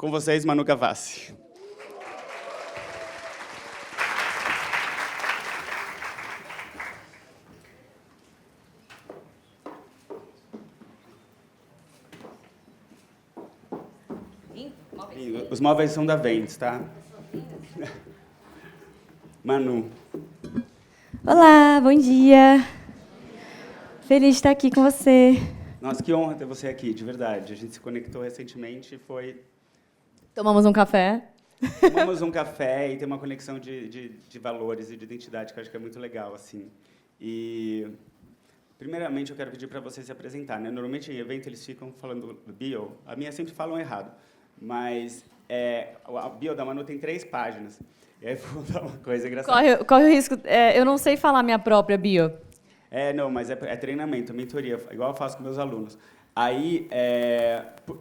Com vocês, Manu Gavassi. Os móveis são da Ventes, tá? Manu. Olá, bom dia. Feliz de estar aqui com você. Nossa, que honra ter você aqui, de verdade. A gente se conectou recentemente e foi... Tomamos um café. Tomamos um café e tem uma conexão de valores e de identidade que eu acho que é muito legal, assim. E, primeiramente, eu quero pedir para você se apresentar, né? Normalmente, em evento, eles ficam falando bio. A minha sempre falam errado. Mas a bio da Manu tem 3 páginas. E aí vou dar uma coisa engraçada. Corre o risco. Eu não sei falar minha própria bio. Não, mas é treinamento, é mentoria, igual eu faço com meus alunos. Aí,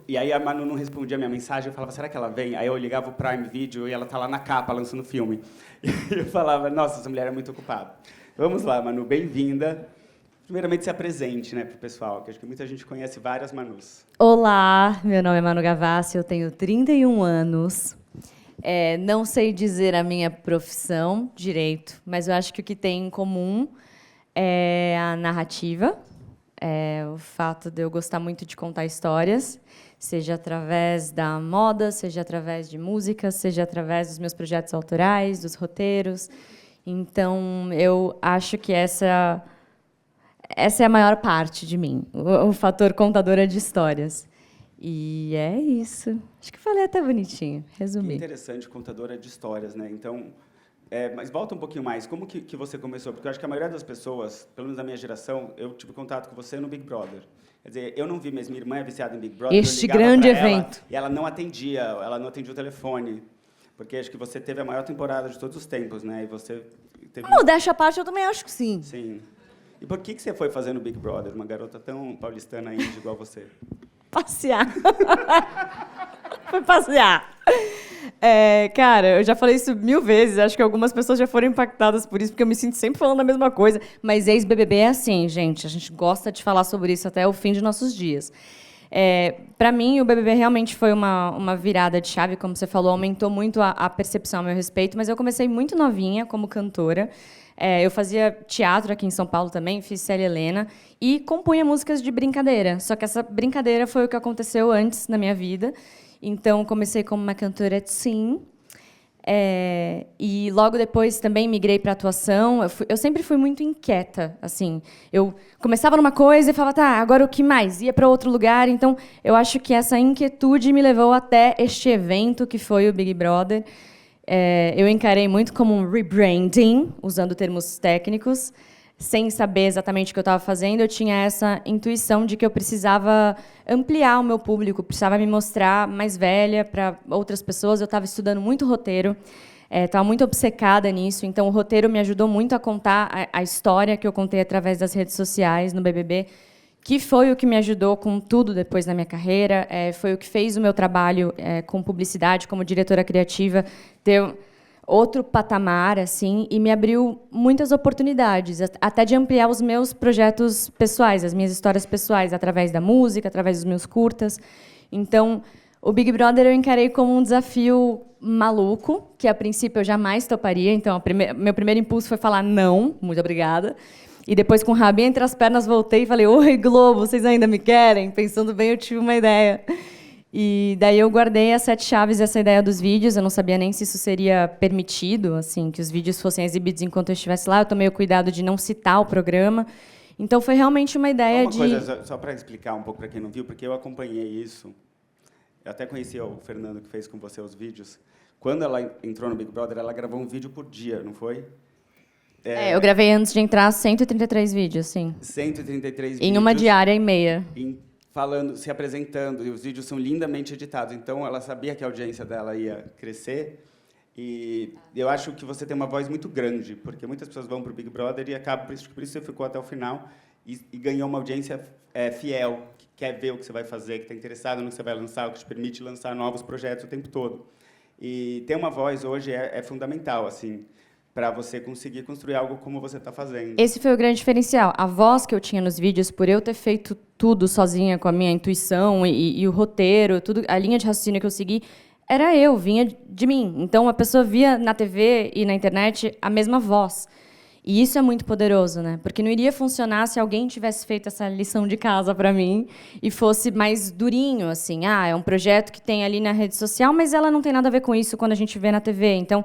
e aí a Manu não respondia a minha mensagem, eu falava, será que ela vem? Aí eu ligava o Prime Video e ela tá lá na capa, lançando filme. E eu falava, nossa, essa mulher é muito ocupada. Vamos lá, Manu, bem-vinda. Primeiramente, se apresente, né, pro pessoal, que acho que muita gente conhece várias Manus. Olá, meu nome é Manu Gavassi, eu tenho 31 anos. Não sei dizer a minha profissão direito, mas eu acho que o que tem em comum é a narrativa, o fato de eu gostar muito de contar histórias, seja através da moda, seja através de música, seja através dos meus projetos autorais, dos roteiros. Então, eu acho que essa é a maior parte de mim, o fator contadora de histórias. E é isso. Acho que falei até bonitinho, resumi. Que interessante, contadora de histórias, né? Então, mas volta um pouquinho mais. Como que você começou? Porque eu acho que a maioria das pessoas, pelo menos da minha geração, eu tive contato com você no Big Brother. Quer dizer, eu não vi, mas minha irmã é viciada em Big Brother. Este grande evento. E ela não atendia o telefone. Porque acho que você teve a maior temporada de todos os tempos, né? E você teve... Modéstia à parte, eu também acho que sim. Sim. E por que você foi fazer no Big Brother, uma garota tão paulistana ainda igual você? Passear. Foi passear. Cara, eu já falei isso 1000 vezes, acho que algumas pessoas já foram impactadas por isso, porque eu me sinto sempre falando a mesma coisa, mas ex-BBB é assim, gente, a gente gosta de falar sobre isso até o fim de nossos dias. Para mim, o BBB realmente foi uma virada de chave, como você falou, aumentou muito a percepção a meu respeito, mas eu comecei muito novinha como cantora. Eu fazia teatro aqui em São Paulo também, fiz Célia Helena, e compunha músicas de brincadeira. Só que essa brincadeira foi o que aconteceu antes na minha vida. Então, comecei como uma cantora teen. E logo depois também migrei para atuação. Eu sempre fui muito inquieta, assim. Eu começava numa coisa e falava, tá, agora o que mais? Ia para outro lugar. Então, eu acho que essa inquietude me levou até este evento que foi o Big Brother. Eu encarei muito como um rebranding, usando termos técnicos, sem saber exatamente o que eu estava fazendo. Eu tinha essa intuição de que eu precisava ampliar o meu público, precisava me mostrar mais velha para outras pessoas. Eu estava estudando muito roteiro, estava muito obcecada nisso. Então, o roteiro me ajudou muito a contar a história que eu contei através das redes sociais no BBB, que foi o que me ajudou com tudo depois na minha carreira, foi o que fez o meu trabalho com publicidade, como diretora criativa, ter outro patamar, assim, e me abriu muitas oportunidades, até de ampliar os meus projetos pessoais, as minhas histórias pessoais, através da música, através dos meus curtas. Então, o Big Brother eu encarei como um desafio maluco, que, a princípio, eu jamais toparia. Então, meu primeiro impulso foi falar não, muito obrigada. E depois, com o rabinho entre as pernas, voltei e falei, oi, Globo, vocês ainda me querem? Pensando bem, eu tive uma ideia. E daí eu guardei as 7 chaves dessa ideia dos vídeos. Eu não sabia nem se isso seria permitido, assim, que os vídeos fossem exibidos enquanto eu estivesse lá. Eu tomei o cuidado de não citar o programa. Então, foi realmente uma ideia de... coisa, só para explicar um pouco para quem não viu, porque eu acompanhei isso. Eu até conheci o Fernando, que fez com você os vídeos. Quando ela entrou no Big Brother, ela gravou um vídeo por dia, não foi? Eu gravei antes de entrar 133 vídeos, sim. 133 vídeos. Em uma diária e meia. Falando, se apresentando, e os vídeos são lindamente editados. Então, ela sabia que a audiência dela ia crescer. E eu acho que você tem uma voz muito grande, porque muitas pessoas vão para o Big Brother e acabam, por isso você ficou até o final e ganhou uma audiência fiel, que quer ver o que você vai fazer, que está interessado no que você vai lançar, o que te permite lançar novos projetos o tempo todo. E ter uma voz hoje é fundamental, assim, para você conseguir construir algo como você está fazendo. Esse foi o grande diferencial. A voz que eu tinha nos vídeos, por eu ter feito tudo sozinha com a minha intuição e o roteiro, tudo, a linha de raciocínio que eu segui, era eu, vinha de mim. Então, a pessoa via na TV e na internet a mesma voz. E isso é muito poderoso, né? Porque não iria funcionar se alguém tivesse feito essa lição de casa para mim e fosse mais durinho, assim. Ah, é um projeto que tem ali na rede social, mas ela não tem nada a ver com isso quando a gente vê na TV. Então,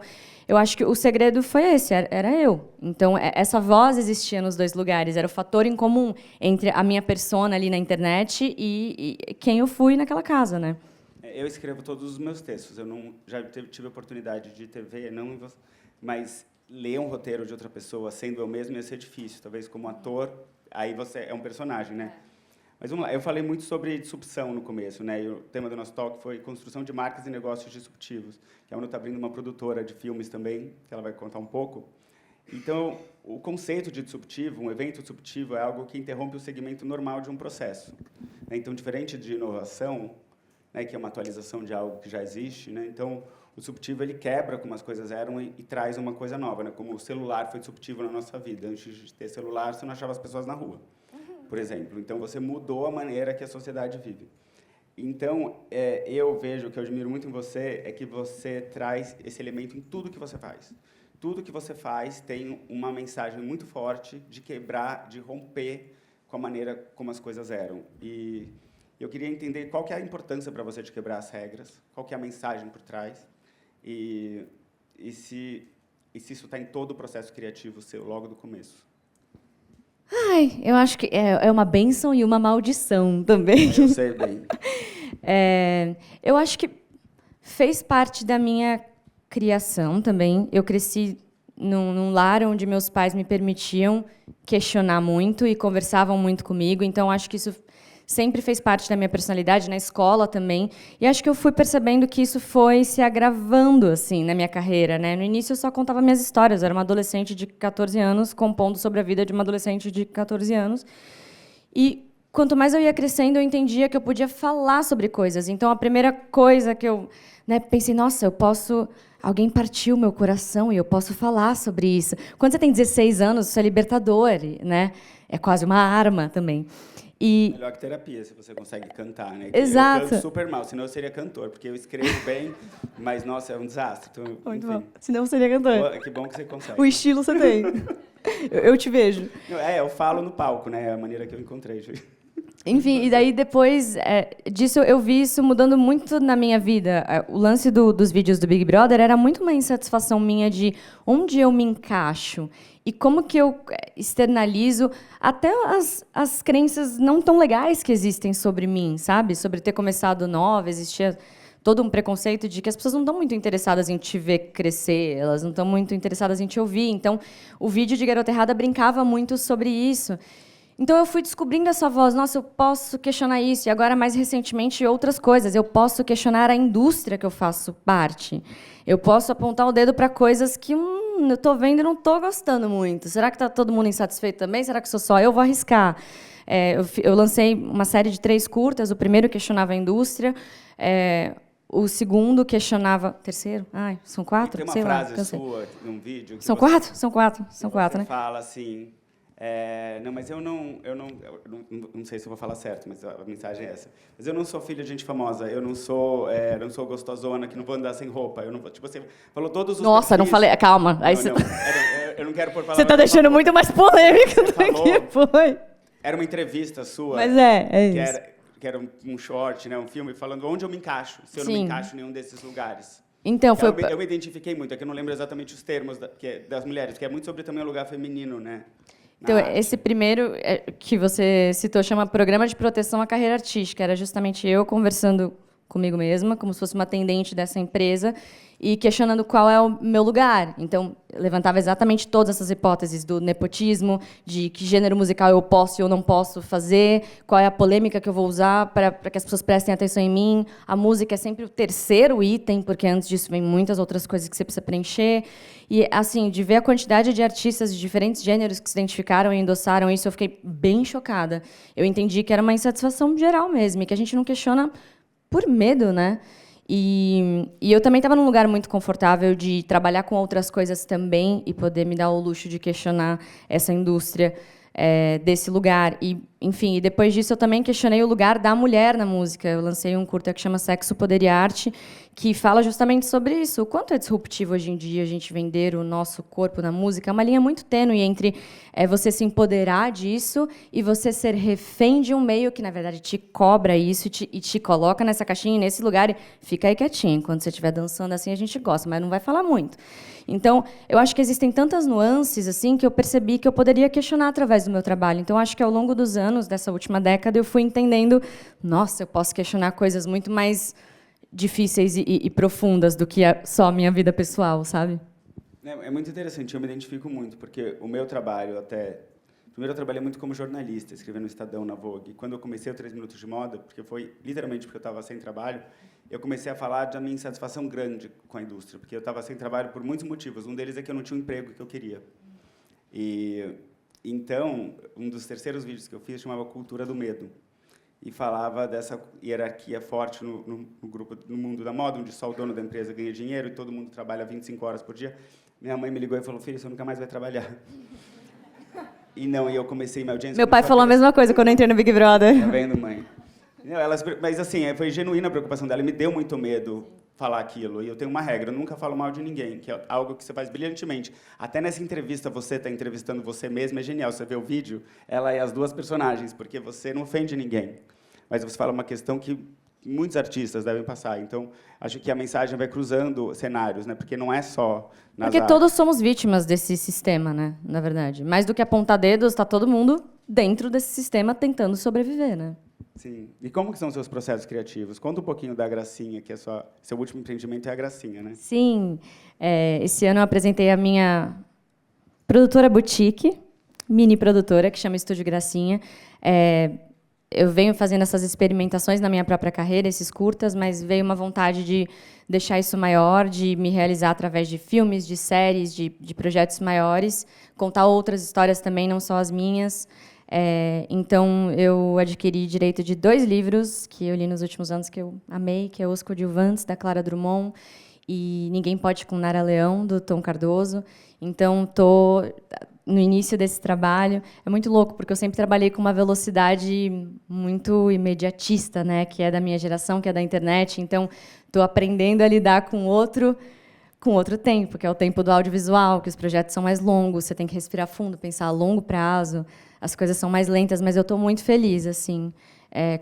eu acho que o segredo foi esse, era eu. Então, essa voz existia nos dois lugares, era o fator em comum entre a minha persona ali na internet e quem eu fui naquela casa, né? Eu escrevo todos os meus textos. Eu não já tive a oportunidade de TV, não, mas ler um roteiro de outra pessoa sendo eu mesmo ia ser difícil. Talvez como ator, aí você é um personagem, né? Mas vamos lá, eu falei muito sobre disrupção no começo, né? E o tema do nosso talk foi construção de marcas e negócios disruptivos, que a UNO está abrindo uma produtora de filmes também, que ela vai contar um pouco. Então, o conceito de disruptivo, um evento disruptivo, é algo que interrompe o segmento normal de um processo. Então, diferente de inovação, né, que é uma atualização de algo que já existe, né? Então, o disruptivo ele quebra como as coisas eram e traz uma coisa nova, né? Como o celular foi disruptivo na nossa vida. Antes de ter celular, você não achava as pessoas na rua, por exemplo. Então, você mudou a maneira que a sociedade vive. Então, eu vejo, o que eu admiro muito em você é que você traz esse elemento em tudo que você faz. Tudo que você faz tem uma mensagem muito forte de quebrar, de romper com a maneira como as coisas eram. E eu queria entender qual que é a importância para você de quebrar as regras, qual que é a mensagem por trás, e se isso está em todo o processo criativo seu, logo do começo. Ai, eu acho que é uma bênção e uma maldição também. Eu sei bem. Eu acho que fez parte da minha criação também. Eu cresci num lar onde meus pais me permitiam questionar muito e conversavam muito comigo, então acho que isso sempre fez parte da minha personalidade, na escola também. E acho que eu fui percebendo que isso foi se agravando assim na minha carreira, né? No início eu só contava minhas histórias, eu era uma adolescente de 14 anos compondo sobre a vida de uma adolescente de 14 anos. E quanto mais eu ia crescendo, eu entendia que eu podia falar sobre coisas. Então a primeira coisa que eu, né, pensei, nossa, eu posso, alguém partiu meu coração e eu posso falar sobre isso. Quando você tem 16 anos, isso é libertador, né? É quase uma arma também. E melhor que terapia, se você consegue cantar, né? Exato. Eu canto super mal, senão eu seria cantor, porque eu escrevo bem, mas, nossa, é um desastre. Então, muito enfim. bom. Senão você seria cantor. Que bom que você consegue. O estilo você tem. Eu te vejo. Eu falo no palco, né? É a maneira que eu encontrei. Enfim, e daí depois disso eu vi isso mudando muito na minha vida. O lance dos vídeos do Big Brother era muito uma insatisfação minha de onde eu me encaixo e como que eu externalizo até as crenças não tão legais que existem sobre mim, sabe? Sobre ter começado nova, existia todo um preconceito de que as pessoas não estão muito interessadas em te ver crescer, elas não estão muito interessadas em te ouvir. Então, o vídeo de Garota Errada brincava muito sobre isso. Então, eu fui descobrindo essa voz. Nossa, eu posso questionar isso. E agora, mais recentemente, outras coisas. Eu posso questionar a indústria que eu faço parte. Eu posso apontar o dedo para coisas que eu estou vendo e não estou gostando muito. Será que está todo mundo insatisfeito também? Será que sou só eu? Vou arriscar. Eu lancei uma série de 3 curtas. O primeiro questionava a indústria. O segundo questionava... Terceiro? Ai, são 4? Tem uma sei frase lá, sua num vídeo... Que são 4? São 4. São 4, você né? fala assim... não, mas eu não sei se eu vou falar certo, mas a mensagem é essa. Mas eu não sou filha de gente famosa, eu não sou gostosona, que não vou andar sem roupa. Eu não, tipo, você falou todos os Nossa, não falei... Calma. Aí não, eu não quero pôr palavras... Você está deixando muito mais polêmica do que foi. Era uma entrevista sua... Mas é isso. Que era um short, né, um filme, falando onde eu me encaixo, se eu não me encaixo em nenhum desses lugares. Então, foi... Eu me identifiquei muito, é que eu não lembro exatamente os termos das mulheres, que é muito sobre também o lugar feminino, né? Então, esse primeiro que você citou chama Programa de Proteção à Carreira Artística. Era justamente eu conversando comigo mesma, como se fosse uma atendente dessa empresa, e questionando qual é o meu lugar. Então, levantava exatamente todas essas hipóteses do nepotismo, de que gênero musical eu posso e eu não posso fazer, qual é a polêmica que eu vou usar para que as pessoas prestem atenção em mim. A música é sempre o terceiro item, porque antes disso vem muitas outras coisas que você precisa preencher. E, assim, de ver a quantidade de artistas de diferentes gêneros que se identificaram e endossaram isso, eu fiquei bem chocada. Eu entendi que era uma insatisfação geral mesmo, e que a gente não questiona por medo, né? E eu também estava num lugar muito confortável de trabalhar com outras coisas também e poder me dar o luxo de questionar essa indústria desse lugar. E enfim, e depois disso eu também questionei o lugar da mulher na música. Eu lancei um curta que chama Sexo, Poder e Arte, que fala justamente sobre isso. O quanto é disruptivo hoje em dia a gente vender o nosso corpo na música. É uma linha muito tênue entre você se empoderar disso e você ser refém de um meio que, na verdade, te cobra isso e te coloca nessa caixinha, nesse lugar, e fica aí quietinho. Quando você estiver dançando assim, a gente gosta, mas não vai falar muito. Então, eu acho que existem tantas nuances assim que eu percebi que eu poderia questionar através do meu trabalho. Então, acho que ao longo dos anos, dessa última década, eu fui entendendo, nossa, eu posso questionar coisas muito mais difíceis e profundas do que só a minha vida pessoal, sabe? É muito interessante, eu me identifico muito, porque o meu trabalho até... Primeiro, eu trabalhei muito como jornalista, escrevendo no Estadão, na Vogue. Quando eu comecei o 3 Minutos de Moda, porque foi literalmente porque eu estava sem trabalho, eu comecei a falar da minha insatisfação grande com a indústria, porque eu estava sem trabalho por muitos motivos. Um deles é que eu não tinha o emprego que eu queria. E então, um dos terceiros vídeos que eu fiz chamava Cultura do Medo, e falava dessa hierarquia forte no grupo, no mundo da moda, onde só o dono da empresa ganha dinheiro e todo mundo trabalha 25 horas por dia. Minha mãe me ligou e falou: filho, você nunca mais vai trabalhar. E eu comecei minha audiência... Meu pai falou a mesma coisa quando eu entrei no Big Brother. Tá vendo, mãe? Mas, assim, foi genuína a preocupação dela. E me deu muito medo falar aquilo. E eu tenho uma regra: eu nunca falo mal de ninguém, que é algo que você faz brilhantemente. Até nessa entrevista, você está entrevistando você mesma, é genial. Você vê o vídeo, ela e as duas personagens, porque você não ofende ninguém. Mas você fala uma questão que muitos artistas devem passar. Então, acho que a mensagem vai cruzando cenários, né? Porque não é só nas Porque artes. todos somos vítimas desse sistema, né? Na verdade. Mais do que apontar dedos, está todo mundo dentro desse sistema tentando sobreviver, né? Sim. E como que são os seus processos criativos? Conta um pouquinho da Gracinha, que é seu último empreendimento é a Gracinha, né? Sim. Esse ano eu apresentei a minha produtora boutique, mini produtora, que chama Estúdio Gracinha. Eu venho fazendo essas experimentações na minha própria carreira, esses curtas, mas veio uma vontade de deixar isso maior, de me realizar através de filmes, de séries, de projetos maiores, contar outras histórias também, não só as minhas. Então, eu adquiri direito de 2 livros que eu li nos últimos anos, que eu amei, que é Os Coadjuvantes, da Clara Drummond, e Ninguém Pode com Nara Leão, do Tom Cardoso. Então, estou no início desse trabalho. É muito louco, porque eu sempre trabalhei com uma velocidade muito imediatista, né, que é da minha geração, que é da internet. Então, estou aprendendo a lidar com outro tempo, que é o tempo do audiovisual, que os projetos são mais longos, você tem que respirar fundo, pensar a longo prazo, as coisas são mais lentas, mas eu estou muito feliz assim,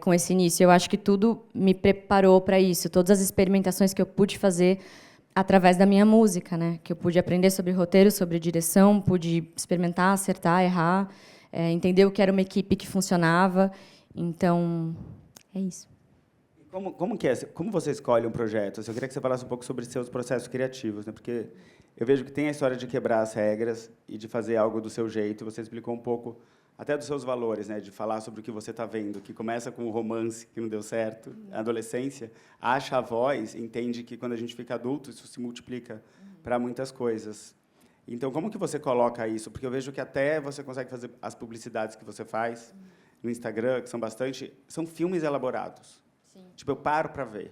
com esse início. Eu acho que tudo me preparou para isso, todas as experimentações que eu pude fazer através da minha música, né? Que eu pude aprender sobre roteiro, sobre direção, pude experimentar, acertar, errar, entender o que era uma equipe que funcionava. Então, é isso. Como você escolhe um projeto? Eu queria que você falasse um pouco sobre seus processos criativos, né? Porque eu vejo que tem a história de quebrar as regras e de fazer algo do seu jeito. Você explicou um pouco até dos seus valores, né? De falar sobre o que você está vendo, que começa com o romance que não deu certo, a adolescência, acha a voz, entende que quando a gente fica adulto isso se multiplica para muitas coisas. Então, como que você coloca isso? Porque eu vejo que até você consegue fazer as publicidades que você faz no Instagram, que são filmes elaborados. Sim. Tipo, eu paro para ver.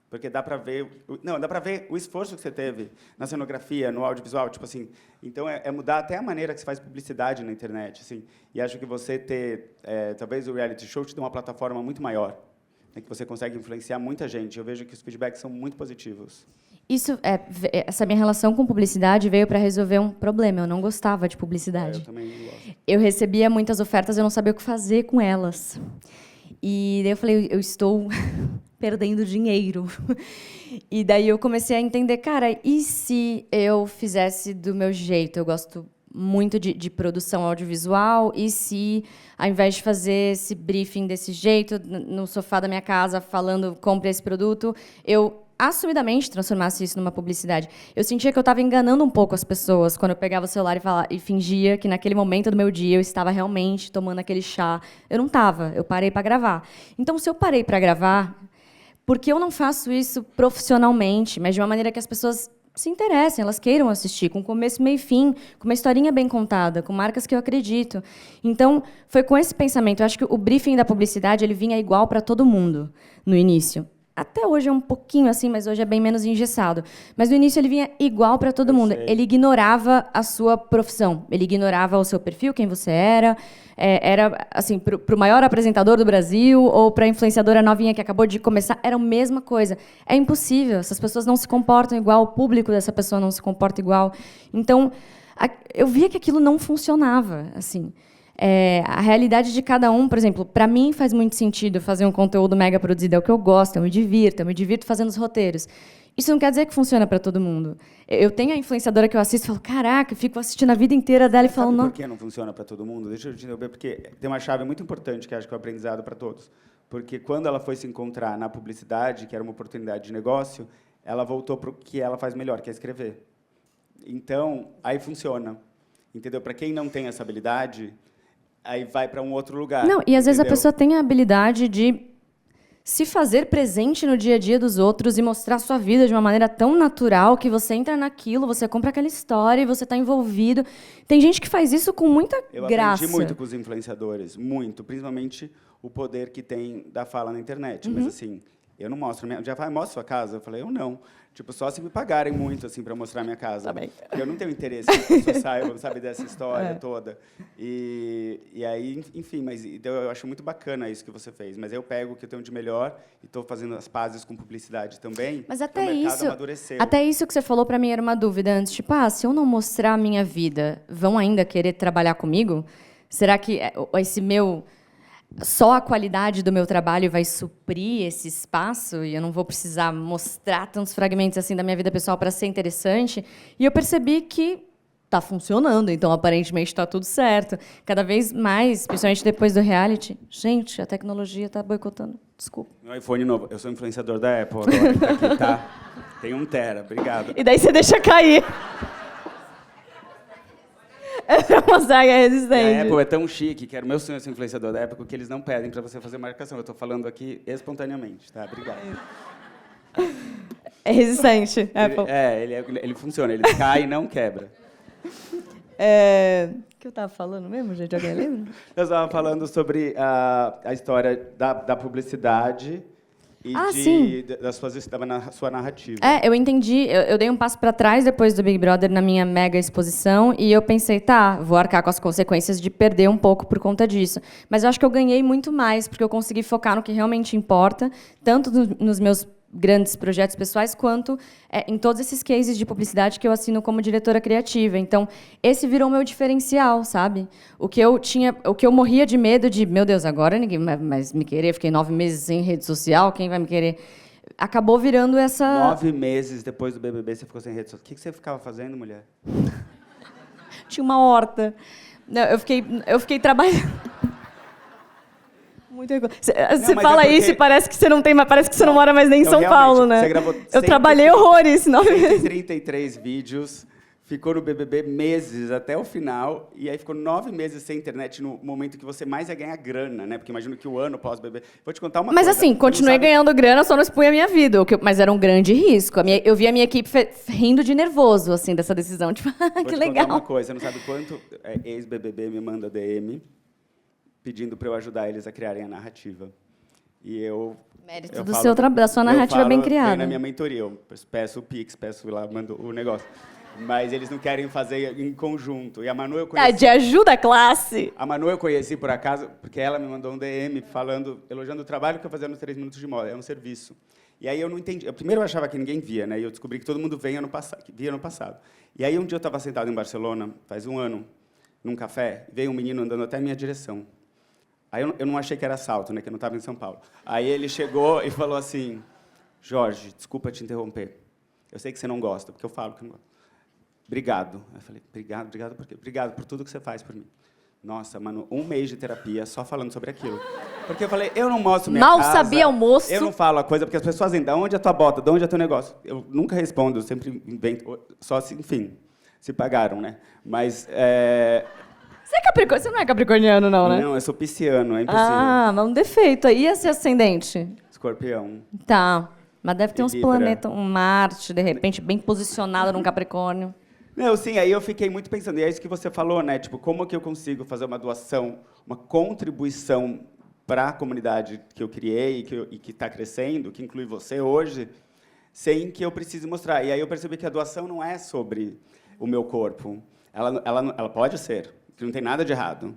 Porque dá para ver o esforço que você teve na cenografia, no audiovisual, tipo assim. Então é mudar até a maneira que você faz publicidade na internet, assim. E acho que você ter talvez o reality show te dê uma plataforma muito maior, né, que você consegue influenciar muita gente. Eu vejo que os feedbacks são muito positivos. Essa minha relação com publicidade veio para resolver um problema. Eu não gostava de publicidade. Eu também não gosto. Eu recebia muitas ofertas, eu não sabia o que fazer com elas. E daí eu falei, eu estou perdendo dinheiro. E daí eu comecei a entender, cara, e se eu fizesse do meu jeito? Eu gosto muito de produção audiovisual, e se, ao invés de fazer esse briefing desse jeito, no sofá da minha casa, falando, compre esse produto, eu assumidamente transformasse isso numa publicidade. Eu sentia que eu estava enganando um pouco as pessoas quando eu pegava o celular e fingia que naquele momento do meu dia eu estava realmente tomando aquele chá. Eu não estava, eu parei para gravar. Então, se eu parei para gravar, por que eu não faço isso profissionalmente, mas de uma maneira que as pessoas se interessem, elas queiram assistir, com começo, meio e fim, com uma historinha bem contada, com marcas que eu acredito. Então, foi com esse pensamento. Eu acho que o briefing da publicidade ele vinha igual para todo mundo no início. Até hoje é um pouquinho assim, mas hoje é bem menos engessado. Mas no início ele vinha igual para todo mundo. sei. Ele ignorava a sua profissão. Ele ignorava o seu perfil, quem você era. Era, assim, para o maior apresentador do Brasil ou para a influenciadora novinha que acabou de começar, era a mesma coisa. É impossível. Essas pessoas não se comportam igual, o público dessa pessoa não se comporta igual. Então, eu via que aquilo não funcionava, assim. A realidade de cada um, por exemplo, para mim faz muito sentido fazer um conteúdo mega produzido, é o que eu gosto, eu me divirto fazendo os roteiros. Isso não quer dizer que funciona para todo mundo. Eu tenho a influenciadora que eu assisto e falo, caraca, eu fico assistindo a vida inteira dela e falo, Sabe não. por que não funciona para todo mundo? Deixa eu te interromper, porque tem uma chave muito importante que acho que é o aprendizado para todos. Porque quando ela foi se encontrar na publicidade, que era uma oportunidade de negócio, ela voltou para o que ela faz melhor, que é escrever. Então, aí funciona. Entendeu? Para quem não tem essa habilidade, aí vai para um outro lugar. Não, e às vezes a entendeu? pessoa tem a habilidade de se fazer presente no dia a dia dos outros e mostrar a sua vida de uma maneira tão natural que você entra naquilo, você compra aquela história e você está envolvido. Tem gente que faz isso com muita graça. Eu aprendi muito com os influenciadores, muito, principalmente o poder que tem da fala na internet. Mas assim, eu não mostro já vai, mostra sua casa. Eu falei, eu não. Tipo, só se me pagarem muito assim para mostrar minha casa. Tá bem. Porque eu não tenho interesse que as pessoas saibam, sabe, dessa história toda. E aí, enfim, mas então, eu acho muito bacana isso que você fez. Mas eu pego o que eu tenho de melhor e estou fazendo as pazes com publicidade também. Mas então, até o mercado isso, amadureceu. até isso que você falou para mim era uma dúvida antes, tipo, se eu não mostrar a minha vida, vão ainda querer trabalhar comigo? Será que esse meu só a qualidade do meu trabalho vai suprir esse espaço e eu não vou precisar mostrar tantos fragmentos assim da minha vida pessoal para ser interessante? E eu percebi que está funcionando, então aparentemente está tudo certo. Cada vez mais, principalmente depois do reality, gente, a tecnologia está boicotando. Desculpa. Meu iPhone novo. Eu sou influenciador da Apple agora. Tá aqui, tá? Tem 1 tera. Obrigado. E daí você deixa cair. É pra mostrar que é E resistente. a Apple é tão chique, que era o meu sonho ser influenciador da Apple, que eles não pedem para você fazer marcação. Eu estou falando aqui espontaneamente, tá? Obrigado. É resistente, Apple. Ele funciona, ele cai e não quebra. O que eu estava falando mesmo, gente? Alguém lembra? Eu estava falando sobre a história da publicidade e sim. da sua narrativa. Eu entendi. Eu dei um passo para trás depois do Big Brother na minha mega exposição e eu pensei, vou arcar com as consequências de perder um pouco por conta disso. Mas eu acho que eu ganhei muito mais, porque eu consegui focar no que realmente importa, tanto nos meus grandes projetos pessoais, quanto em todos esses cases de publicidade que eu assino como diretora criativa. Então, esse virou o meu diferencial, sabe? O que eu morria de medo de, meu Deus, agora ninguém vai mais me querer, fiquei 9 meses sem rede social, quem vai me querer? Acabou virando essa... 9 meses depois do BBB, você ficou sem rede social. O que você ficava fazendo, mulher? Tinha uma horta. Não, eu fiquei trabalhando... Muito Você fala isso e parece que você não tem, mas parece que você não mora mais nem em São Paulo, né? Você gravou Eu trabalhei horrores, 9 meses. 133 vídeos, ficou no BBB meses até o final, e aí ficou 9 meses sem internet no momento que você mais ia ganhar grana, né? Porque imagino que o ano pós-BBB... Vou te contar uma coisa. Mas assim, continuei ganhando grana, só não expunha a minha vida, mas era um grande risco. Eu vi a minha equipe rindo de nervoso, assim, dessa decisão. Tipo, que legal. Vou te contar uma coisa, você não sabe quanto ex-BBB me manda DM pedindo para eu ajudar eles a criarem a narrativa. E Mérito da sua narrativa bem criada. Na minha mentoria, eu peço o Pix, peço lá, mando o negócio. Mas eles não querem fazer em conjunto. E a Manu eu conheci... de ajuda à classe. A Manu eu conheci, por acaso, porque ela me mandou um DM elogiando o trabalho que eu fazia nos 3 minutos de moda. É um serviço. E aí eu não entendi. Primeiro eu achava que ninguém via, né? E eu descobri que todo mundo via no passado. E aí um dia eu estava sentado em Barcelona, faz 1 ano, num café, veio um menino andando até a minha direção. Aí eu não achei que era assalto, né, que eu não estava em São Paulo. Aí ele chegou e falou assim, Jorge, desculpa te interromper. Eu sei que você não gosta, porque eu falo que não gosto. Obrigado. Eu falei, obrigado por quê? Obrigado por tudo que você faz por mim. Nossa, mano, 1 mês de terapia só falando sobre aquilo. Porque eu falei, eu não mostro minha casa. Mal sabia o moço. Eu não falo a coisa, porque as pessoas dizem, de onde é a tua bota, de onde é teu negócio? Eu nunca respondo, eu sempre invento, só se, enfim, se pagaram, né? Mas... Você é capricorniano? Você não é capricorniano, não, né? Não, eu sou pisciano, é impossível. Mas um defeito. Aí ia ser ascendente? Escorpião. Tá. Mas deve ter uns Libra. planetas, um Marte, de repente, bem posicionado num Capricórnio. Não, sim, aí eu fiquei muito pensando, e é isso que você falou, né? Tipo, como que eu consigo fazer uma doação, uma contribuição para a comunidade que eu criei e que está crescendo, que inclui você hoje, sem que eu precise mostrar. E aí eu percebi que a doação não é sobre o meu corpo. Ela pode ser, que não tem nada de errado,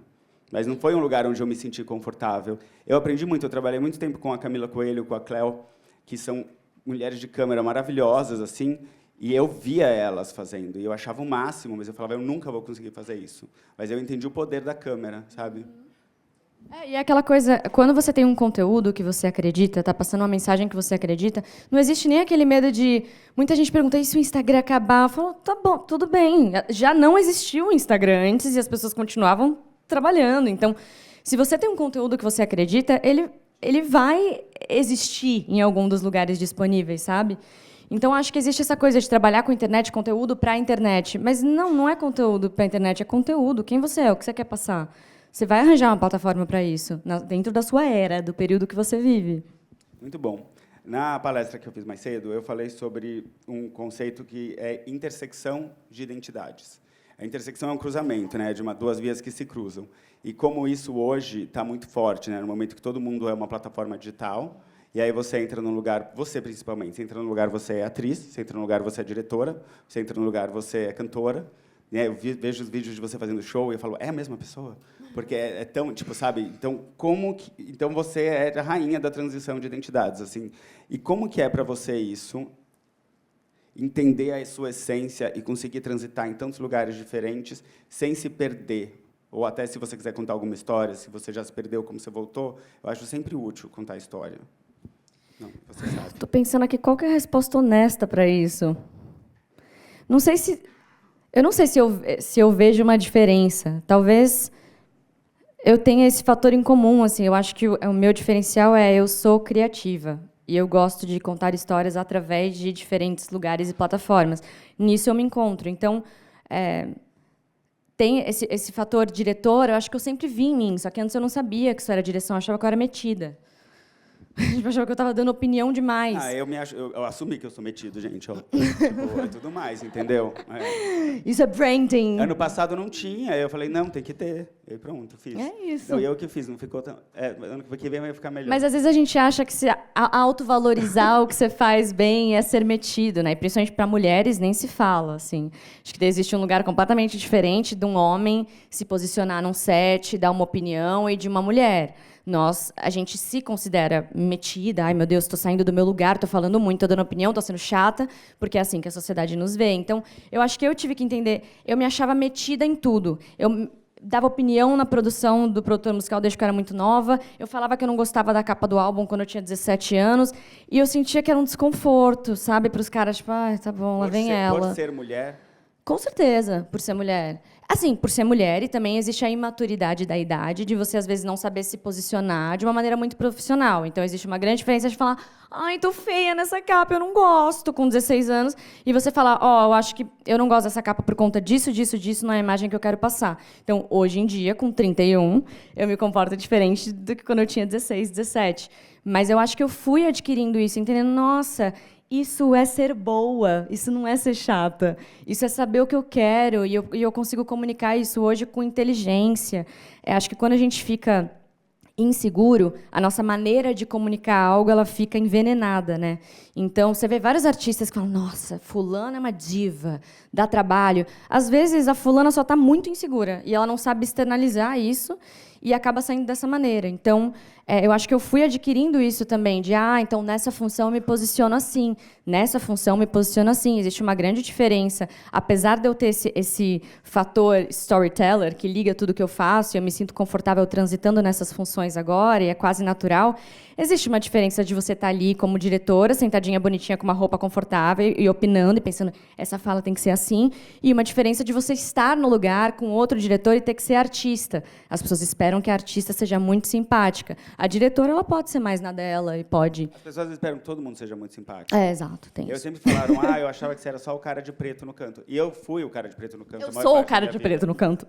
mas não foi um lugar onde eu me senti confortável. Eu aprendi muito, eu trabalhei muito tempo com a Camila Coelho, com a Cleo, que são mulheres de câmera maravilhosas, assim, e eu via elas fazendo, e eu achava o máximo, mas eu falava, eu nunca vou conseguir fazer isso. Mas eu entendi o poder da câmera, sabe? E é aquela coisa, quando você tem um conteúdo que você acredita, tá passando uma mensagem que você acredita, não existe nem aquele medo de... Muita gente pergunta, e se o Instagram acabar? Eu falo, tá bom, tudo bem. Já não existiu o Instagram antes e as pessoas continuavam trabalhando. Então, se você tem um conteúdo que você acredita, ele vai existir em algum dos lugares disponíveis, sabe? Então, acho que existe essa coisa de trabalhar com internet, conteúdo para a internet. Mas não é conteúdo para a internet, é conteúdo. Quem você é, o que você quer passar. Você vai arranjar uma plataforma para isso, dentro da sua era, do período que você vive. Muito bom. Na palestra que eu fiz mais cedo, eu falei sobre um conceito que é intersecção de identidades. A intersecção é um cruzamento, né, de duas vias que se cruzam. E como isso hoje está muito forte, né, no momento que todo mundo é uma plataforma digital, e aí você entra num lugar, você principalmente, você entra num lugar, você é atriz, você entra num lugar, você é diretora, você entra num lugar, você é cantora. Eu vejo os vídeos de você fazendo show e eu falo, é a mesma pessoa? Porque é tão, tipo, sabe? Então, então você é a rainha da transição de identidades, assim. E como que é para você isso? Entender a sua essência e conseguir transitar em tantos lugares diferentes sem se perder? Ou até se você quiser contar alguma história, se você já se perdeu, como você voltou, eu acho sempre útil contar a história. Não, você sabe. Estou pensando aqui, qual que é a resposta honesta para isso? Não sei se... Eu não sei se eu vejo uma diferença. Talvez eu tenha esse fator em comum. Assim, eu acho que o meu diferencial é eu sou criativa. E eu gosto de contar histórias através de diferentes lugares e plataformas. Nisso eu me encontro. Então, tem esse fator diretor, eu acho que eu sempre vi em mim. Só que antes eu não sabia que isso era direção, eu achava que eu era metida. Eu achava que eu estava dando opinião demais. Eu assumi que eu sou metido, gente. Tipo, é tudo mais, entendeu? Isso é branding. Ano passado não tinha, aí eu falei, não, tem que ter. E pronto, fiz. É isso. Não, e eu que fiz, não ficou tão... ano que vem vai ficar melhor. Mas às vezes a gente acha que se autovalorizar o que você faz bem é ser metido, né? E principalmente para mulheres nem se fala, assim. Acho que existe um lugar completamente diferente de um homem se posicionar num set, dar uma opinião e de uma mulher. A gente se considera metida. Ai, meu Deus, estou saindo do meu lugar, estou falando muito, estou dando opinião, estou sendo chata, porque é assim que a sociedade nos vê. Então, eu acho que eu tive que entender. Eu me achava metida em tudo. Eu dava opinião na produção do produtor musical desde que eu era muito nova. Eu falava que eu não gostava da capa do álbum quando eu tinha 17 anos. E eu sentia que era um desconforto, sabe? Para os caras, tipo, ah, tá bom, lá vem ela. Por ser mulher? Com certeza, por ser mulher. Assim, por ser mulher, e também existe a imaturidade da idade, de você, às vezes, não saber se posicionar de uma maneira muito profissional. Então, existe uma grande diferença de falar, ai, tô feia nessa capa, eu não gosto, com 16 anos, e você falar, eu acho que eu não gosto dessa capa por conta disso, disso, disso, não é a imagem que eu quero passar. Então, hoje em dia, com 31, eu me comporto diferente do que quando eu tinha 16, 17. Mas eu acho que eu fui adquirindo isso, entendendo, nossa... Isso é ser boa, isso não é ser chata. Isso é saber o que eu quero, e eu consigo comunicar isso hoje com inteligência. Acho que quando a gente fica inseguro, a nossa maneira de comunicar algo ela fica envenenada, né? Então, você vê vários artistas que falam, nossa, fulana é uma diva, dá trabalho. Às vezes, a fulana só está muito insegura, e ela não sabe externalizar isso, e acaba saindo dessa maneira. Então, eu acho que eu fui adquirindo isso também, de, então, nessa função eu me posiciono assim, nessa função eu me posiciono assim. Existe uma grande diferença. Apesar de eu ter esse fator storyteller, que liga tudo que eu faço, e eu me sinto confortável transitando nessas funções agora, e é quase natural, existe uma diferença de você estar ali como diretora, sentadinha bonitinha com uma roupa confortável e opinando e pensando, essa fala tem que ser assim, e uma diferença de você estar no lugar com outro diretor e ter que ser artista. As pessoas esperam que a artista seja muito simpática. A diretora, ela pode ser mais na dela e pode... As pessoas esperam que todo mundo seja muito simpático. Exato, tem Eu isso. sempre falaram, eu achava que você era só o cara de preto no canto. E eu fui o cara de preto no canto. Eu sou o cara de preto no canto.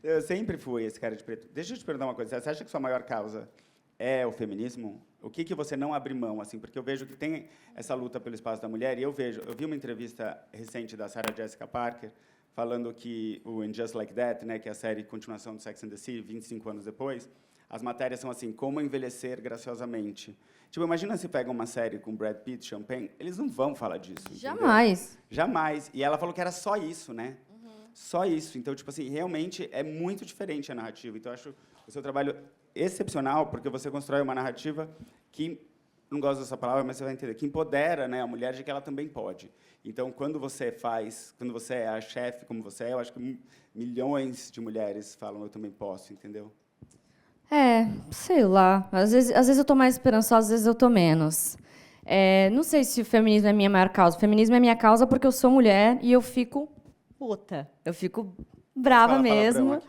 Eu sempre fui esse cara de preto. Deixa eu te perguntar uma coisa. Você acha que sua maior causa é o feminismo? O que você não abre mão, assim? Porque eu vejo que tem essa luta pelo espaço da mulher, e eu vi uma entrevista recente da Sarah Jessica Parker falando que o In Just Like That, né, que é a série continuação do Sex and the City, 25 anos depois, as matérias são assim, como envelhecer graciosamente. Tipo, imagina se pega uma série com Brad Pitt, Champagne, eles não vão falar disso. Jamais. Entendeu? Jamais. E ela falou que era só isso, né? Só isso. Então, tipo assim, realmente é muito diferente a narrativa. Então, eu acho o seu trabalho excepcional, porque você constrói uma narrativa que, não gosto dessa palavra, mas você vai entender, que empodera, né, a mulher de que ela também pode. Então, quando você é a chefe como você é, eu acho que milhões de mulheres falam, eu também posso, entendeu? Sei lá. Às vezes eu tô mais esperançosa, às vezes eu tô menos. Não sei se o feminismo é minha maior causa. O feminismo é minha causa porque eu sou mulher e eu fico puta. Eu fico brava mesmo.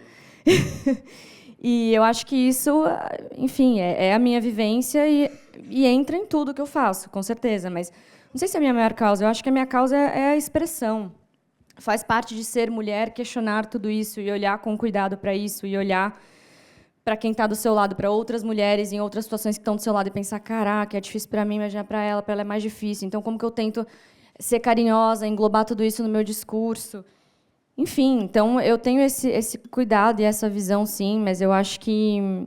E eu acho que isso, enfim, é a minha vivência e entra em tudo que eu faço, com certeza. Mas não sei se é a minha maior causa. Eu acho que a minha causa é a expressão. Faz parte de ser mulher questionar tudo isso e olhar com cuidado para isso e olhar para quem está do seu lado, para outras mulheres em outras situações que estão do seu lado e pensar, caraca, é difícil para mim, imaginar para ela é mais difícil. Então, como que eu tento ser carinhosa, englobar tudo isso no meu discurso? Enfim, então, eu tenho esse cuidado e essa visão, sim, mas eu acho que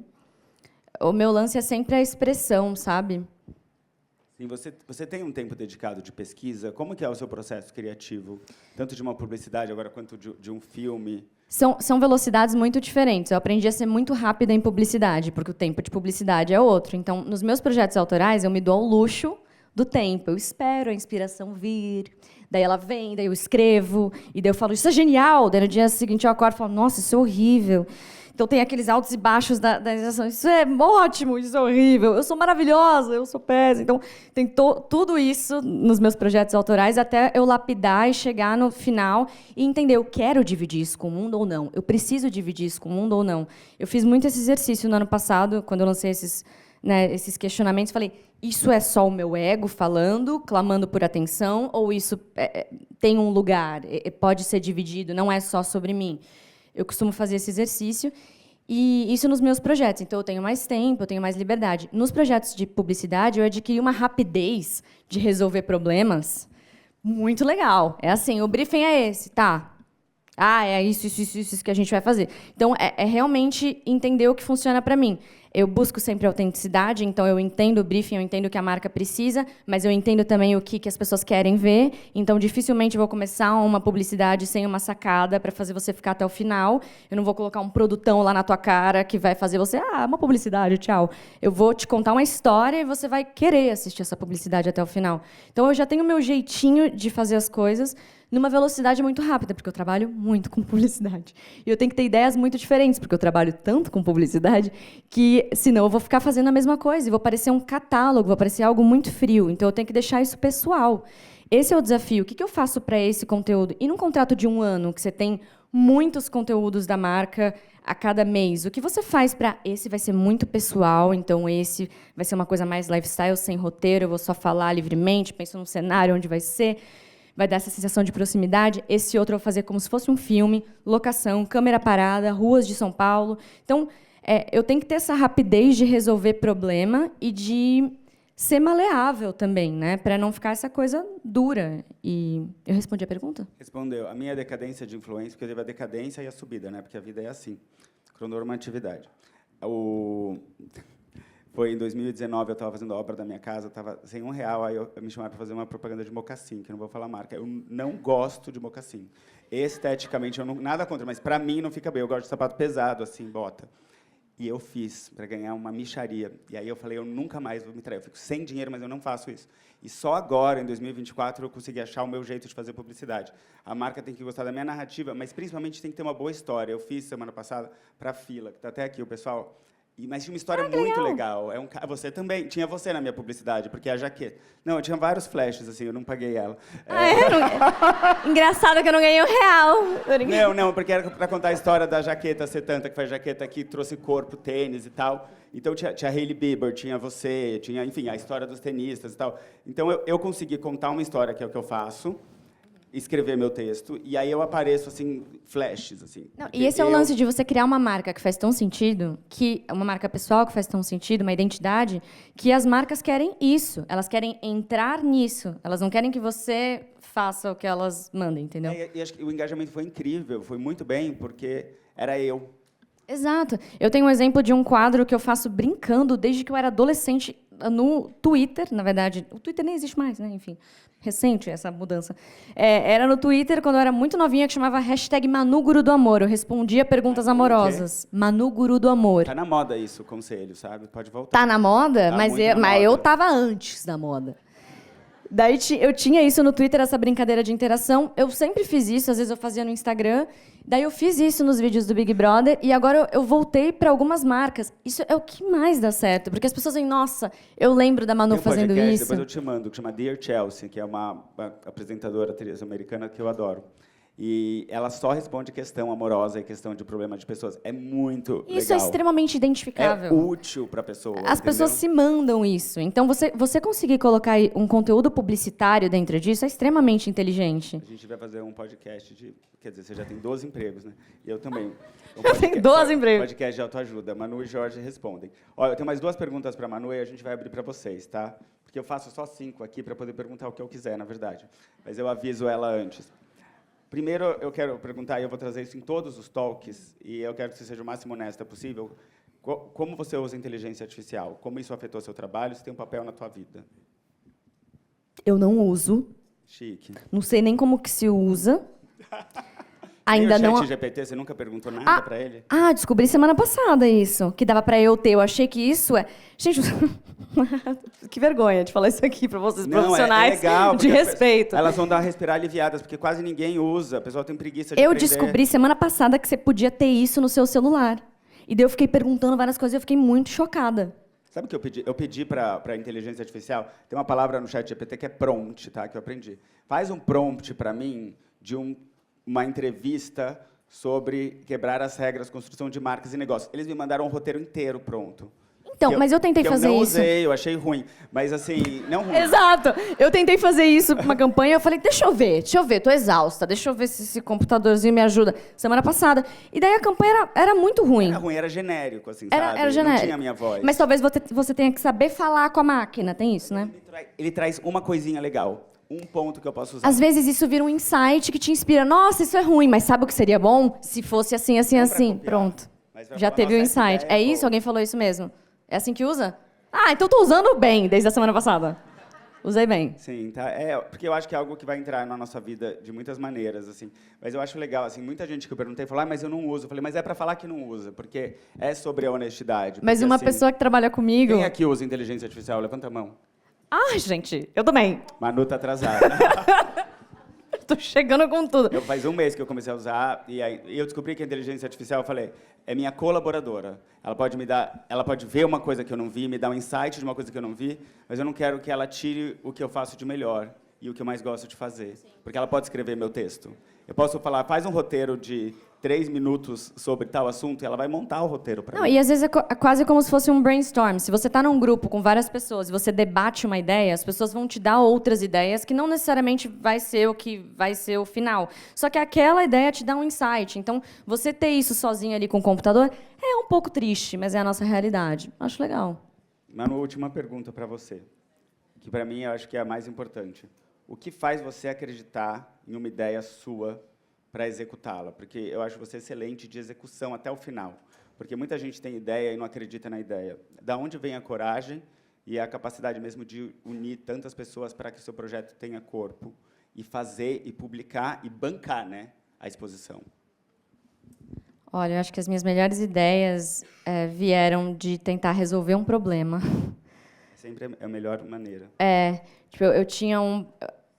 o meu lance é sempre a expressão, sabe? Sim, você tem um tempo dedicado de pesquisa? Como que é o seu processo criativo? Tanto de uma publicidade agora, quanto de um filme? São velocidades muito diferentes. Eu aprendi a ser muito rápida em publicidade, porque o tempo de publicidade é outro. Então, nos meus projetos autorais, eu me dou ao luxo do tempo. Eu espero a inspiração vir, daí ela vem, daí eu escrevo, e daí eu falo, isso é genial! Daí no dia seguinte eu acordo e falo, nossa, isso é horrível. Então tem aqueles altos e baixos da sensação, isso é ótimo, isso é horrível, eu sou maravilhosa, eu sou péssima. Então tem tudo isso nos meus projetos autorais até eu lapidar e chegar no final e entender, eu quero dividir isso com o mundo ou não? Eu preciso dividir isso com o mundo ou não? Eu fiz muito esse exercício no ano passado, quando eu lancei esses questionamentos, falei, isso é só o meu ego falando, clamando por atenção, ou isso tem um lugar, pode ser dividido, não é só sobre mim? Eu costumo fazer esse exercício, e isso nos meus projetos. Então, eu tenho mais tempo, eu tenho mais liberdade. Nos projetos de publicidade, eu adquiri uma rapidez de resolver problemas muito legal. É assim, o briefing é esse, tá? É isso que a gente vai fazer. Então, é realmente entender o que funciona para mim. Eu busco sempre autenticidade, então eu entendo o briefing, eu entendo o que a marca precisa, mas eu entendo também o que as pessoas querem ver. Então, dificilmente eu vou começar uma publicidade sem uma sacada para fazer você ficar até o final. Eu não vou colocar um produtão lá na tua cara que vai fazer você, uma publicidade, tchau. Eu vou te contar uma história e você vai querer assistir essa publicidade até o final. Então, eu já tenho o meu jeitinho de fazer as coisas numa velocidade muito rápida, porque eu trabalho muito com publicidade. E eu tenho que ter ideias muito diferentes, porque eu trabalho tanto com publicidade que, senão, eu vou ficar fazendo a mesma coisa e vou parecer um catálogo, vou parecer algo muito frio. Então, eu tenho que deixar isso pessoal. Esse é o desafio. O que eu faço para esse conteúdo? E num contrato de 1 ano, que você tem muitos conteúdos da marca a cada mês, o que você faz para esse vai ser muito pessoal, então esse vai ser uma coisa mais lifestyle, sem roteiro, eu vou só falar livremente, penso num cenário onde vai ser, vai dar essa sensação de proximidade. Esse outro eu vou fazer como se fosse um filme, locação, câmera parada, ruas de São Paulo. Então, eu tenho que ter essa rapidez de resolver problema e de ser maleável também, né, para não ficar essa coisa dura. E eu respondi a pergunta? Respondeu. A minha decadência de influência, porque teve a decadência e a subida, né, porque a vida é assim, cronormatividade. Foi em 2019, eu estava fazendo a obra da minha casa, estava sem R$1, aí me chamaram para fazer uma propaganda de mocassim, que eu não vou falar a marca. Eu não gosto de mocassim. Esteticamente, eu não, nada contra, mas para mim não fica bem. Eu gosto de sapato pesado, assim, bota. E eu fiz para ganhar uma mixaria. E aí eu falei, eu nunca mais vou me trair. Eu fico sem dinheiro, mas eu não faço isso. E só agora, em 2024, eu consegui achar o meu jeito de fazer publicidade. A marca tem que gostar da minha narrativa, mas principalmente tem que ter uma boa história. Eu fiz semana passada para a Fila, que está até aqui o pessoal. Mas tinha uma história muito legal. Você também. Tinha você na minha publicidade, porque é a jaqueta. Não, eu tinha vários flashes, assim, eu não paguei ela. Engraçado que eu não ganhei R$1. Não, porque era para contar a história da jaqueta ser tanta, que foi a jaqueta que trouxe corpo, tênis e tal. Então, tinha Hailey Bieber, tinha você, tinha, enfim, a história dos tenistas e tal. Então, eu consegui contar uma história, que é o que eu faço, escrever meu texto, e aí eu apareço, assim, flashes, assim. Não, e esse é o lance de você criar uma marca que faz tão sentido, que uma marca pessoal que faz tão sentido, uma identidade, que as marcas querem isso, elas querem entrar nisso, elas não querem que você faça o que elas mandem, entendeu? E acho que o engajamento foi incrível, foi muito bem, porque era eu. Exato. Eu tenho um exemplo de um quadro que eu faço brincando desde que eu era adolescente no Twitter, na verdade. O Twitter nem existe mais, né? Enfim, recente essa mudança. Era no Twitter, quando eu era muito novinha, que chamava hashtag Manu Guru do Amor. Eu respondia perguntas amorosas. Manu Guru do Amor. Tá na moda isso, o conselho, sabe? Pode voltar. Tá na moda? Tá Mas, muito na mas moda. eu tava antes da moda. Daí eu tinha isso no Twitter, essa brincadeira de interação. Eu sempre fiz isso, às vezes eu fazia no Instagram. Daí eu fiz isso nos vídeos do Big Brother e agora eu voltei para algumas marcas. Isso é o que mais dá certo, porque as pessoas veem, nossa, eu lembro da Manu Tem um fazendo podcast, isso. Depois eu te mando, que chama Dear Chelsea, que é uma apresentadora atriz americana que eu adoro. E ela só responde questão amorosa e questão de problema de pessoas. É muito Isso legal. é extremamente identificável. É útil para a pessoa. As pessoas se mandam isso. Então, você conseguir colocar aí um conteúdo publicitário dentro disso é extremamente inteligente. A gente vai fazer um podcast de... Quer dizer, você já tem 12 empregos, né? E eu também. Eu tenho 12 empregos. Podcast de autoajuda. Manu e Jorge respondem. Olha, eu tenho mais 2 perguntas para a Manu e a gente vai abrir para vocês, tá? Porque eu faço só 5 aqui para poder perguntar o que eu quiser, na verdade. Mas eu aviso ela antes. Primeiro, eu quero perguntar, e eu vou trazer isso em todos os talks, e eu quero que você seja o máximo honesta possível. Como você usa inteligência artificial? Como isso afetou seu trabalho? Se tem um papel na tua vida? Eu não uso. Chique. Não sei nem como que se usa. Ainda Nem o não. ChatGPT, você nunca perguntou nada para ele? Descobri semana passada isso, que dava pra eu ter. Eu achei que isso é... Gente, que vergonha de falar isso aqui pra vocês, profissionais é legal, de respeito. Elas vão dar respirar aliviadas, porque quase ninguém usa. A pessoa tem preguiça de Eu aprender. descobri semana passada que você podia ter isso no seu celular. E daí eu fiquei perguntando várias coisas e eu fiquei muito chocada. Sabe o que eu pedi? Eu pedi para a inteligência artificial, tem uma palavra no chat GPT que é prompt, tá? Que eu aprendi. Faz um prompt para mim de uma entrevista sobre quebrar as regras, construção de marcas e negócios. Eles me mandaram um roteiro inteiro pronto. Então, mas eu tentei fazer eu não isso. usei, eu achei ruim. Mas assim, não ruim. Exato. Eu tentei fazer isso pra uma campanha, eu falei, deixa eu ver, tô exausta, deixa eu ver se esse computadorzinho me ajuda. Semana passada. E daí a campanha era muito ruim. Era ruim, era genérico, assim, sabe? Era genérico. Não tinha a minha voz. Mas talvez você tenha que saber falar com a máquina, tem isso, né? Ele traz uma coisinha legal. Um ponto que eu posso usar. Às vezes isso vira um insight que te inspira. Nossa, isso é ruim, mas sabe o que seria bom? Se fosse assim, assim, Não pra assim. copiar, Pronto. mas pra Já falar, teve o "Nossa, essa insight. ideia É é isso? boa." Alguém falou isso mesmo? É assim que usa? Então tô usando bem desde a semana passada. Usei bem. Sim, tá. Porque eu acho que é algo que vai entrar na nossa vida de muitas maneiras, assim. Mas eu acho legal, assim, muita gente que eu perguntei falou, mas eu não uso. Eu falei, mas é para falar que não usa, porque é sobre a honestidade. Mas porque, uma assim, pessoa que trabalha comigo... Quem aqui usa inteligência artificial? Levanta a mão. Ai, gente, eu também. Manu tá atrasada. Tô chegando com tudo. Faz um mês que eu comecei a usar, e aí eu descobri que a inteligência artificial, eu falei, é minha colaboradora. Ela pode ver uma coisa que eu não vi, me dar um insight de uma coisa que eu não vi, mas eu não quero que ela tire o que eu faço de melhor e o que eu mais gosto de fazer. Sim. Porque ela pode escrever meu texto. Eu posso falar, faz um roteiro de 3 minutos sobre tal assunto e ela vai montar o roteiro para mim. E às vezes é quase como se fosse um brainstorm. Se você está num grupo com várias pessoas e você debate uma ideia, as pessoas vão te dar outras ideias que não necessariamente vai ser o que vai ser o final. Só que aquela ideia te dá um insight. Então, você ter isso sozinho ali com o computador é um pouco triste, mas é a nossa realidade. Acho legal. Manu, última pergunta para você, que para mim eu acho que é a mais importante. O que faz você acreditar em uma ideia sua para executá-la? Porque eu acho você excelente de execução até o final. Porque muita gente tem ideia e não acredita na ideia. Da onde vem a coragem e a capacidade mesmo de unir tantas pessoas para que o seu projeto tenha corpo e fazer e publicar e bancar, né, a exposição? Olha, eu acho que as minhas melhores ideias vieram de tentar resolver um problema. Sempre é a melhor maneira. Eu tinha